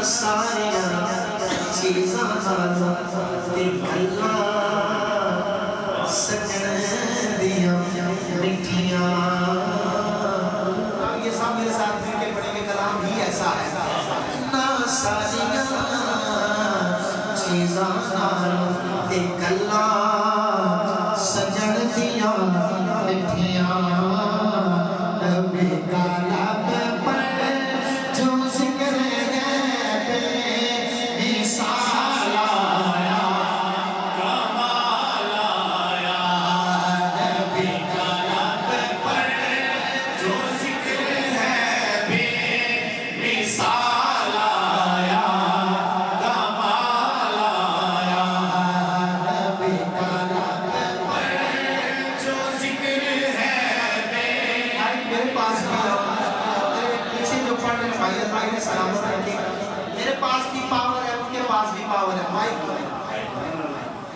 ساریاں چیزاں نالوں تے گلاں سجن دیاں مٹھیاں. یہ سب میرے ساتھ مل کے پڑھیں گے. کلام ہی ایسا ہے. نا ساریاں چیزاں نالوں تے گلاں سجن دیاں مٹھیاں. نبی کا لب پر جو ذکر ہے بے مثال آیا کمال آیا. نبی کا لب پر جو ذکر ہے بے مثال آیا کمال آیا. نبی کا لب پر جو ذکر ہے بے. میرے پاس پیچھے جو پڑھ رہے ہیں بھائی نے سلامت رکھے. میرے پاس بھی پاور ہے, ان کے پاس بھی پاور ہے. مائک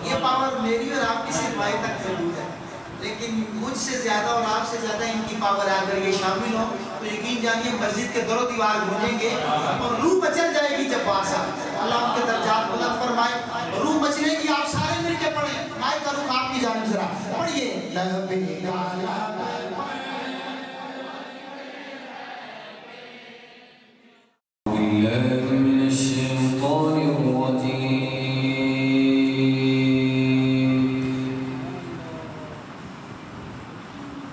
یہ پاور میری اور آپ کی صرف مائک تک محدود ہے, لیکن مجھ سے زیادہ اور آپ سے زیادہ ان کی پاور ہے. اگر یہ شامل ہو تو یقین جانیے مسجد کے در و دیوار گھومیں گے اور روح مچل جائے گی. جب پاس اللہ ان کے درجات بلند فرمائے. روح مچلے گی. آپ سارے مل کے پڑھیں. مائک کا رخ آپ کی جانب ذرا پڑھیے. نبی کا لب بالله من الشيطان الرجيم.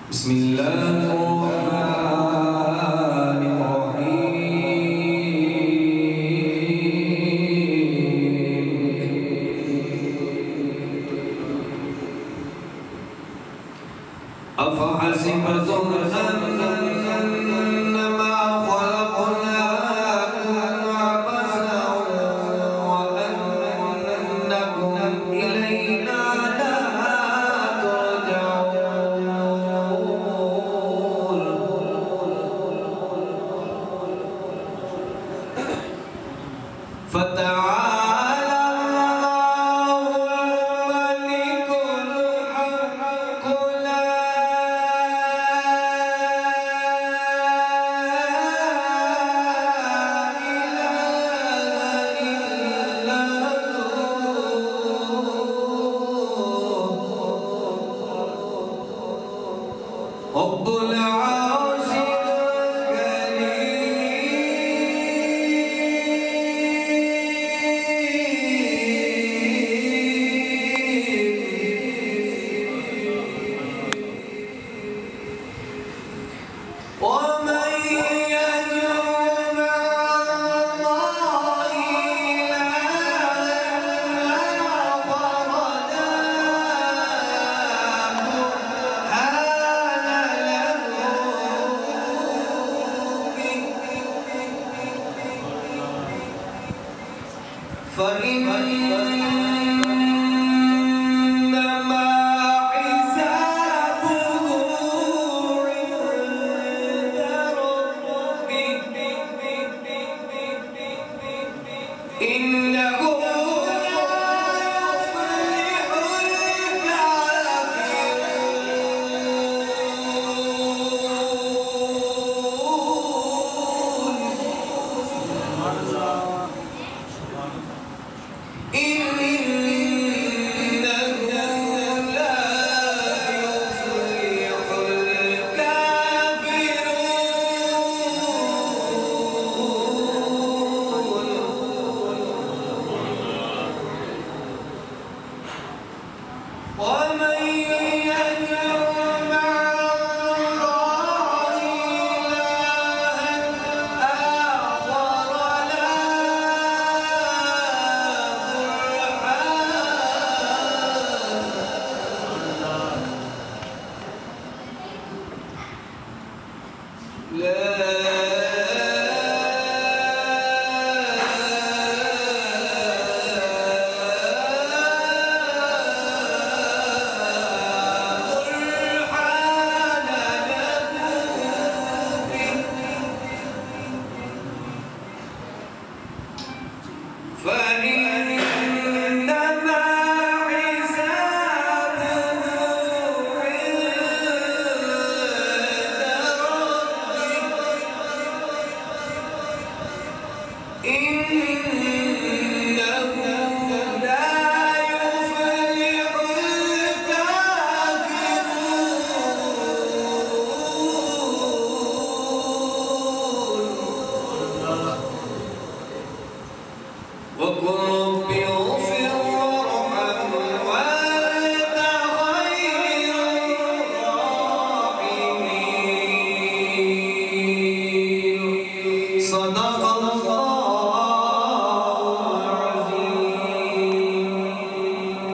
بسم الله الرحمن الرحيم. أفحسبتم أنما خلقناكم عبثا وأنكم إلينا لا ترجعون. فتعالى الله الملك الحق لا إله إلا هو رب العالمين.